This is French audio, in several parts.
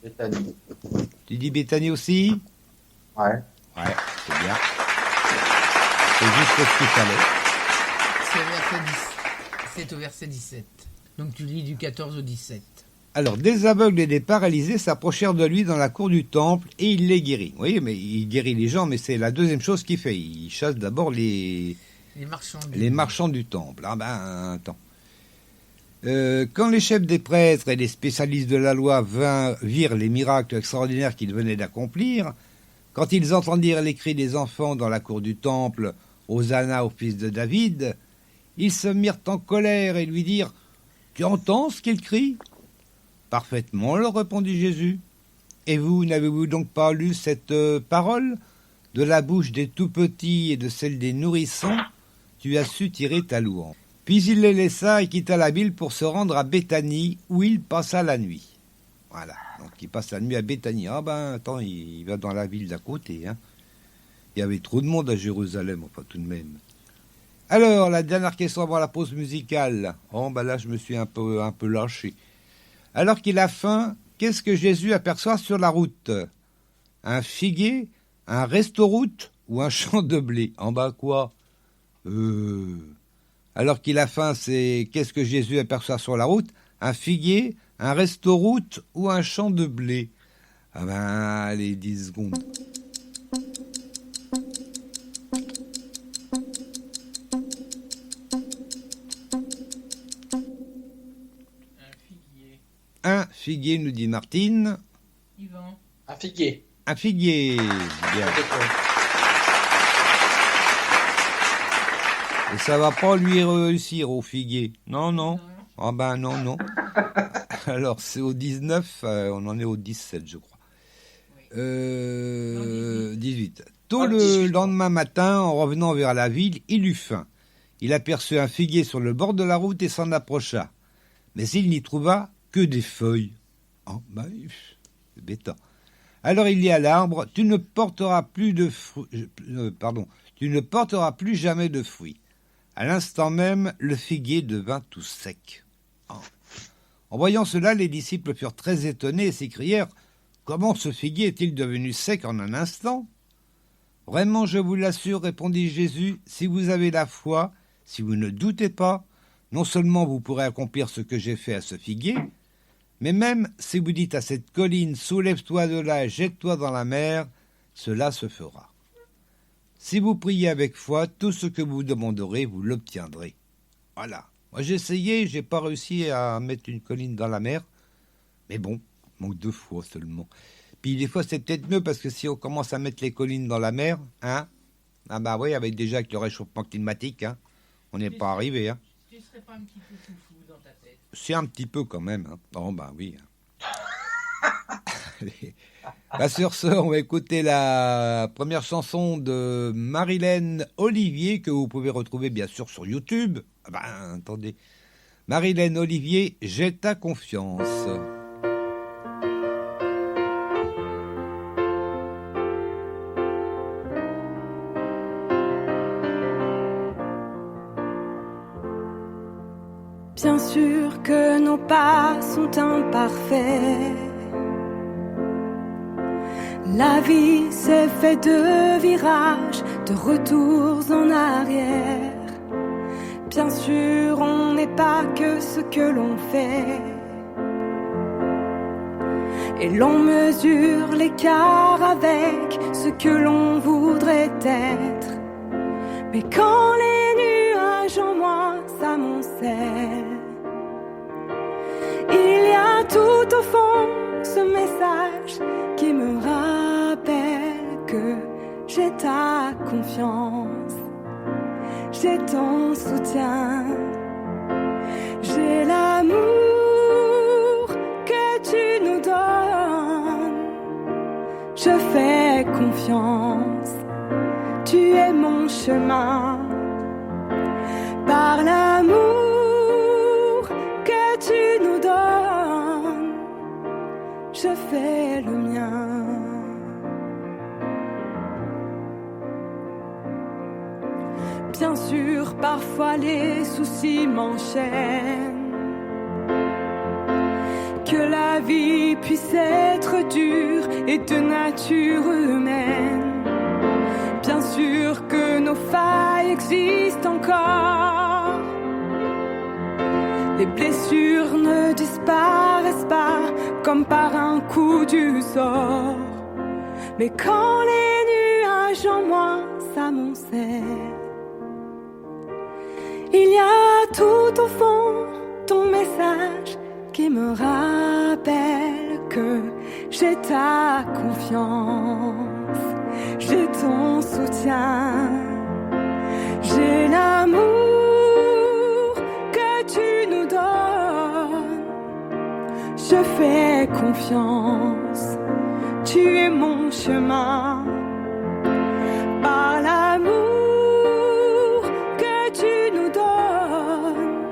Béthanie. Tu dis Béthanie aussi? Ouais. Ouais, c'est bien. C'est juste ce qu'il fallait. C'est au verset 17. Donc tu lis du 14 au 17. Alors, des aveugles et des paralysés s'approchèrent de lui dans la cour du temple et il les guérit. Vous voyez, mais il guérit les gens, mais c'est la deuxième chose qu'il fait. Il chasse d'abord les marchands du temple. Ah ben, attends. Quand les chefs des prêtres et les spécialistes de la loi virent les miracles extraordinaires qu'il venait d'accomplir, quand ils entendirent les cris des enfants dans la cour du temple, Hosanna au fils de David, ils se mirent en colère et lui dirent « Tu entends ce qu'il crie ?» « Parfaitement, leur répondit Jésus. Et vous, n'avez-vous donc pas lu cette parole ? De la bouche des tout-petits et de celle des nourrissons, tu as su tirer ta louange. » Puis il les laissa et quitta la ville pour se rendre à Béthanie, où il passa la nuit. Voilà, donc il passe la nuit à Béthanie. Ah ben, attends, il va dans la ville d'à côté. Hein. Il y avait trop de monde à Jérusalem, enfin tout de même. Alors, la dernière question avant la pause musicale. Oh ben là, je me suis un peu lâché. Alors qu'il a faim, qu'est-ce que Jésus aperçoit sur la route? Un figuier, un resto-route ou un champ de blé? En bas quoi? Alors qu'il a faim, c'est qu'est-ce que Jésus aperçoit sur la route? Un figuier, un resto-route ou un champ de blé? Ah ben, allez, 10 secondes. Un figuier, nous dit Martine. Yvan. Un figuier. Un figuier. Bien. Et ça va pas lui réussir au figuier. Non, non. Ah ben non, non. Alors c'est au 19, on en est au 17, je crois. 18. Tôt le lendemain matin, en revenant vers la ville, il eut faim. Il aperçut un figuier sur le bord de la route et s'en approcha. Mais il n'y trouva que des feuilles. Oh, ben, c'est bêta. Alors il dit à l'arbre, tu ne porteras plus jamais de fruits. À l'instant même, le figuier devint tout sec. Oh. En voyant cela, les disciples furent très étonnés et s'écrièrent, comment ce figuier est-il devenu sec en un instant? Vraiment, je vous l'assure, répondit Jésus, si vous avez la foi, si vous ne doutez pas, non seulement vous pourrez accomplir ce que j'ai fait à ce figuier, mais même si vous dites à cette colline, soulève-toi de là et jette-toi dans la mer, cela se fera. Si vous priez avec foi, tout ce que vous demanderez, vous l'obtiendrez. Voilà. Moi j'ai essayé, j'ai pas réussi à mettre une colline dans la mer, mais bon, manque de foi seulement. Puis des fois c'est peut-être mieux parce que si on commence à mettre les collines dans la mer, hein, ah bah oui, avec déjà avec le réchauffement climatique, hein, on n'est pas arrivé, hein. Tu serais pas un petit peu foufou dans ta tête? C'est un petit peu quand même. Hein. Oh, bah oui. Bah, sur ce, on va écouter la première chanson de Marilyn Olivier, que vous pouvez retrouver bien sûr sur YouTube. Ah bah, attendez. Marilyn Olivier, j'ai ta confiance. Bien sûr que nos pas sont imparfaits. La vie s'est faite de virages, de retours en arrière. Bien sûr, on n'est pas que ce que l'on fait. Et l'on mesure l'écart avec ce que l'on voudrait être. Mais quand les nuages en moi s'amoncellent, il y a tout au fond ce message qui me rappelle que j'ai ta confiance, j'ai ton soutien, j'ai l'amour que tu nous donnes. Je fais confiance, tu es mon chemin. Par l'amour que tu nous donnes, je fais le mien. Bien sûr, parfois les soucis m'enchaînent. que la vie puisse être dure et de nature humaine. Bien sûr que nos failles existent encore. Les blessures ne disparaissent pas comme par un coup du sort. Mais quand les nuages en moi s'amoncellent, il y a tout au fond ton message qui me rappelle que j'ai ta confiance, j'ai ton soutien, j'ai l'amour que tu nous donnes. Je fais confiance, tu es mon chemin. Par l'amour que tu nous donnes,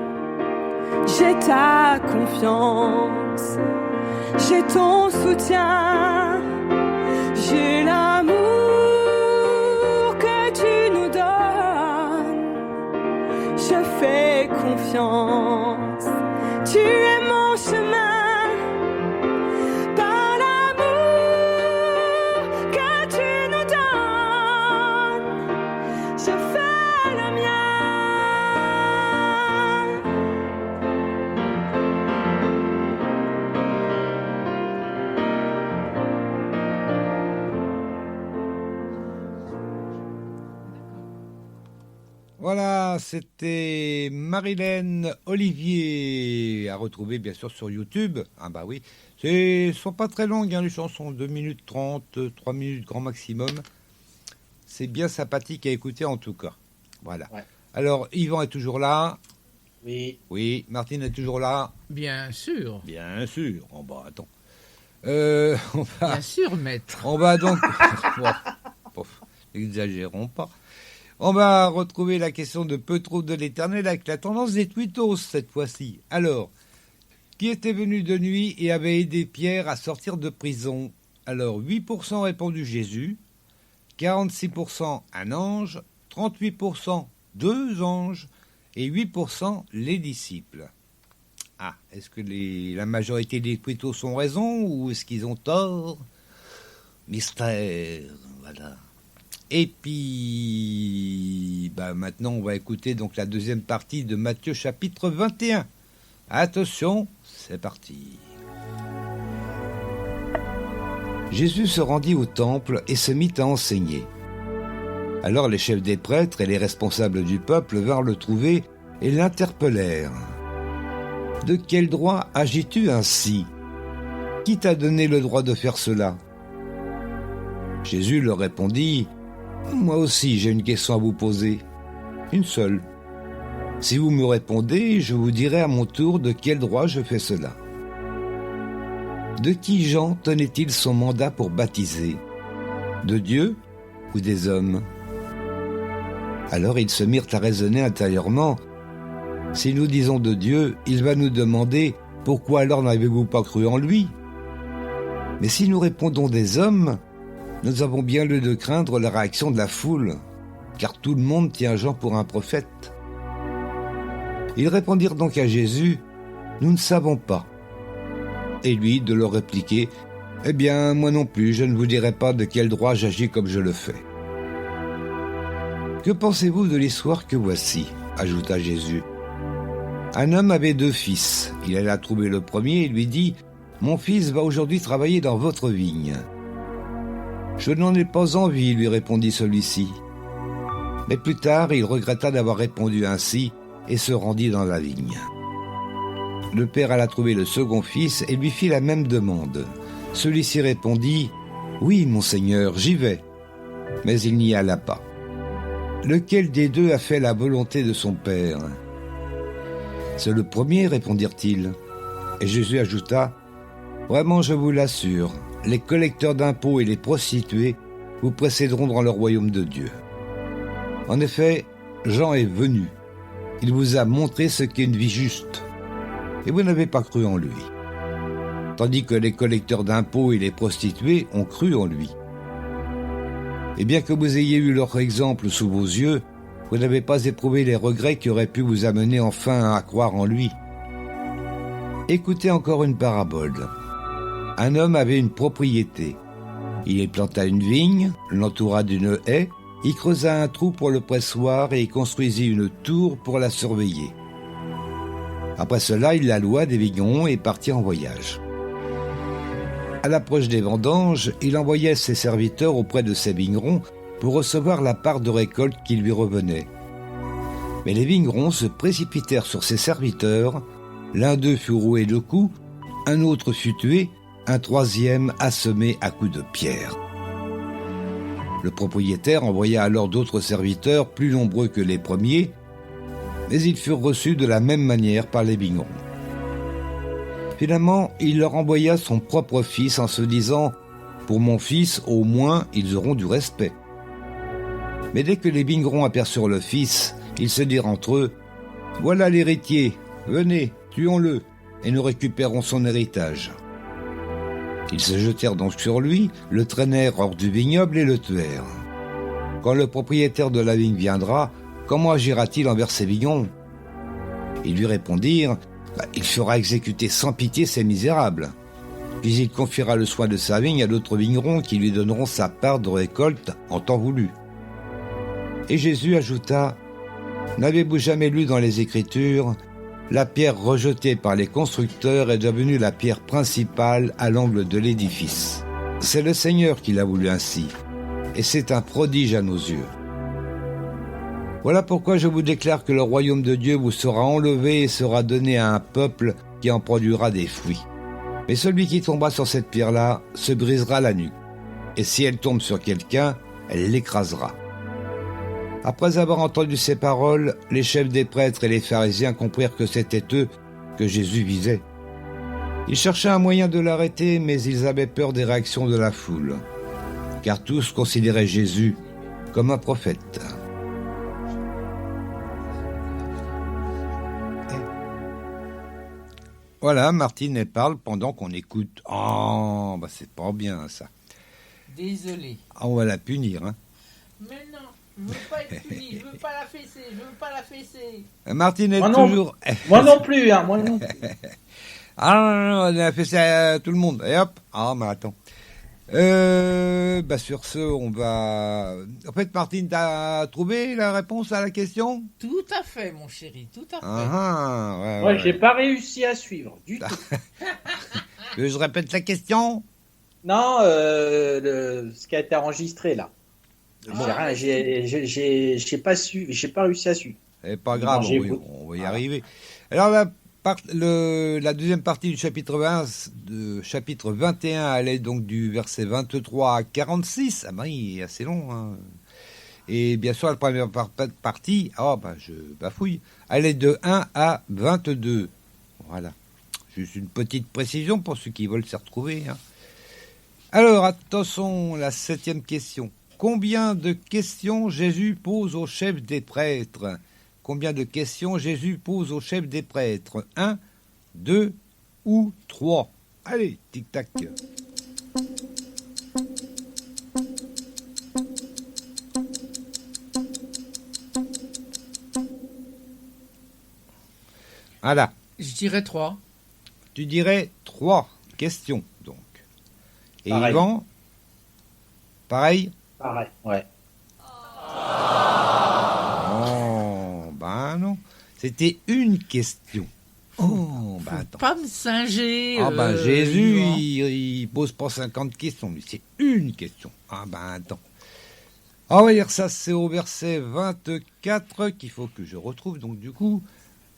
j'ai ta confiance, j'ai ton soutien, j'ai l'amour que tu nous donnes. Je fais confiance, tu es mon chemin. Voilà, c'était Marilène Olivier, à retrouver bien sûr sur YouTube. Ah bah oui, elles sont pas très longues les chansons, 2 minutes 30, 3 minutes grand maximum. C'est bien sympathique à écouter en tout cas. Voilà. Ouais. Alors, Yvan est toujours là. Oui. Oui, Martine est toujours là. Bien sûr. Bien sûr. Oh bah attends. Bien sûr, maître. On va donc... bon, n'exagérons pas. On va retrouver la question de Peu trop de l'Éternel avec la tendance des twittos cette fois-ci. Alors, qui était venu de nuit et avait aidé Pierre à sortir de prison? Alors, 8% répondu Jésus, 46% un ange, 38% 2 anges et 8% les disciples. Ah, est-ce que la majorité des twittos ont raison ou est-ce qu'ils ont tort? Mystère, voilà. Et puis, maintenant, on va écouter donc la deuxième partie de Matthieu chapitre 21. Attention, c'est parti. Jésus se rendit au temple et se mit à enseigner. Alors les chefs des prêtres et les responsables du peuple vinrent le trouver et l'interpellèrent. « De quel droit agis-tu ainsi? Qui t'a donné le droit de faire cela ?» Jésus leur répondit: « Moi aussi j'ai une question à vous poser, une seule. Si vous me répondez, je vous dirai à mon tour de quel droit je fais cela. De qui Jean tenait-il son mandat pour baptiser? De Dieu ou des hommes ?» Alors ils se mirent à raisonner intérieurement. « Si nous disons de Dieu, il va nous demander « Pourquoi alors n'avez-vous pas cru en lui ?» Mais si nous répondons des hommes, nous avons bien lieu de craindre la réaction de la foule, car tout le monde tient Jean pour un prophète. » Ils répondirent donc à Jésus: « Nous ne savons pas. » Et lui de leur répliquer: « Eh bien, moi non plus, je ne vous dirai pas de quel droit j'agis comme je le fais. » « Que pensez-vous de l'histoire que voici ?» ajouta Jésus. Un homme avait 2 fils. Il alla trouver le premier et lui dit: « Mon fils va aujourd'hui travailler dans votre vigne. » « Je n'en ai pas envie, lui répondit celui-ci. Mais plus tard, il regretta d'avoir répondu ainsi et se rendit dans la vigne. Le père alla trouver le second fils et lui fit la même demande. Celui-ci répondit: « Oui, mon seigneur, j'y vais. » Mais il n'y alla pas. Lequel des 2 a fait la volonté de son père? C'est le premier, répondirent-ils. Et Jésus ajouta: Vraiment, je vous l'assure, les collecteurs d'impôts et les prostituées vous précéderont dans le royaume de Dieu. En effet, Jean est venu. Il vous a montré ce qu'est une vie juste. Et vous n'avez pas cru en lui. Tandis que les collecteurs d'impôts et les prostituées ont cru en lui. Et bien que vous ayez eu leur exemple sous vos yeux, vous n'avez pas éprouvé les regrets qui auraient pu vous amener enfin à croire en lui. Écoutez encore une parabole. Un homme avait une propriété. Il y planta une vigne, l'entoura d'une haie, y creusa un trou pour le pressoir et y construisit une tour pour la surveiller. Après cela, il la loua des vignerons et partit en voyage. À l'approche des vendanges, il envoyait ses serviteurs auprès de ses vignerons pour recevoir la part de récolte qui lui revenait. Mais les vignerons se précipitèrent sur ses serviteurs, l'un d'eux fut roué de coups, un autre fut tué, un troisième assommé à coups de pierre. Le propriétaire envoya alors d'autres serviteurs plus nombreux que les premiers, mais ils furent reçus de la même manière par les vignerons. Finalement, il leur envoya son propre fils en se disant « Pour mon fils, au moins, ils auront du respect ». Mais dès que les vignerons aperçurent le fils, ils se dirent entre eux « Voilà l'héritier, venez, tuons-le, et nous récupérons son héritage ». Ils se jetèrent donc sur lui, le traînèrent hors du vignoble et le tuèrent. Quand le propriétaire de la vigne viendra, comment agira-t-il envers ses vignerons ? Ils lui répondirent « Il fera exécuter sans pitié ces misérables ». Puis il confiera le soin de sa vigne à d'autres vignerons qui lui donneront sa part de récolte en temps voulu. Et Jésus ajouta « N'avez-vous jamais lu dans les Écritures ? La pierre rejetée par les constructeurs est devenue la pierre principale à l'angle de l'édifice. C'est le Seigneur qui l'a voulu ainsi, et c'est un prodige à nos yeux. Voilà pourquoi je vous déclare que le royaume de Dieu vous sera enlevé et sera donné à un peuple qui en produira des fruits. Mais celui qui tombera sur cette pierre-là se brisera la nuque, et si elle tombe sur quelqu'un, elle l'écrasera. » Après avoir entendu ces paroles, les chefs des prêtres et les pharisiens comprirent que c'était eux que Jésus visait. Ils cherchaient un moyen de l'arrêter, mais ils avaient peur des réactions de la foule, car tous considéraient Jésus comme un prophète. Voilà, Martine, elle parle pendant qu'on écoute. Oh, c'est pas bien, ça. Désolé. Ah, on va la punir, hein. Mais non, je veux pas être puni, je veux pas la fesser. Martine est moi toujours... moi non plus, hein, moi non plus. Ah non, on a fait ça à tout le monde. Et hop. Ah, mais attends. Sur ce, on va... En fait, Martine, t'as trouvé la réponse à la question ? Tout à fait, mon chéri, tout à fait. Moi, j'ai pas réussi à suivre, du tout. Je répète la question ? Non, ce qui a été enregistré, là. J'ai pas réussi à suivre. C'est pas grave, on va y arriver. Alors, la deuxième partie du chapitre 21 allait donc du verset 23 à 46. Ah ben, il est assez long, hein. Et bien sûr, la première partie, je bafouille, allait de 1 à 22. Voilà. Juste une petite précision pour ceux qui veulent s'y retrouver, hein. Alors, attention, la 7e question. Combien de questions Jésus pose au chef des prêtres ? Combien de questions Jésus pose au chef des prêtres ? 1, 2 ou 3 ? Allez, tic-tac. Voilà. Je dirais 3. Tu dirais 3 questions, donc. Et pareil. Yvan ? Pareil ? Pareil, ouais. Non. C'était une question. Attends. Pas me singer. Jésus, il pose pas 50 questions, mais c'est une question. Attends. On va lire ça, c'est au verset 24 qu'il faut que je retrouve, donc du coup.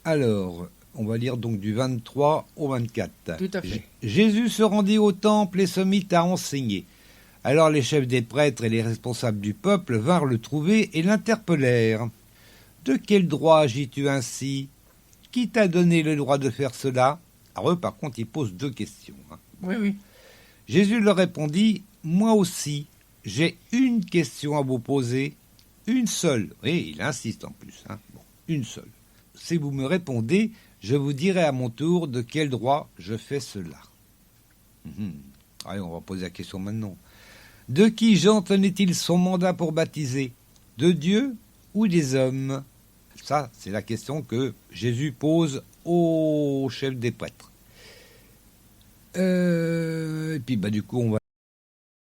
Alors, on va lire donc du 23 au 24. Tout à fait. Jésus se rendit au temple et se mit à enseigner. Alors les chefs des prêtres et les responsables du peuple vinrent le trouver et l'interpellèrent. « De quel droit agis-tu ainsi ? Qui t'a donné le droit de faire cela ?» Alors eux, par contre, ils posent 2 questions. Oui. Jésus leur répondit, « Moi aussi, j'ai une question à vous poser, une seule. » Oui, il insiste en plus. Une seule. « Si vous me répondez, je vous dirai à mon tour de quel droit je fais cela. » Allez, on va poser la question maintenant. « De qui Jean tenait-il son mandat pour baptiser ? De Dieu ou des hommes ?» Ça, c'est la question que Jésus pose au chef des prêtres. Et puis, du coup, on va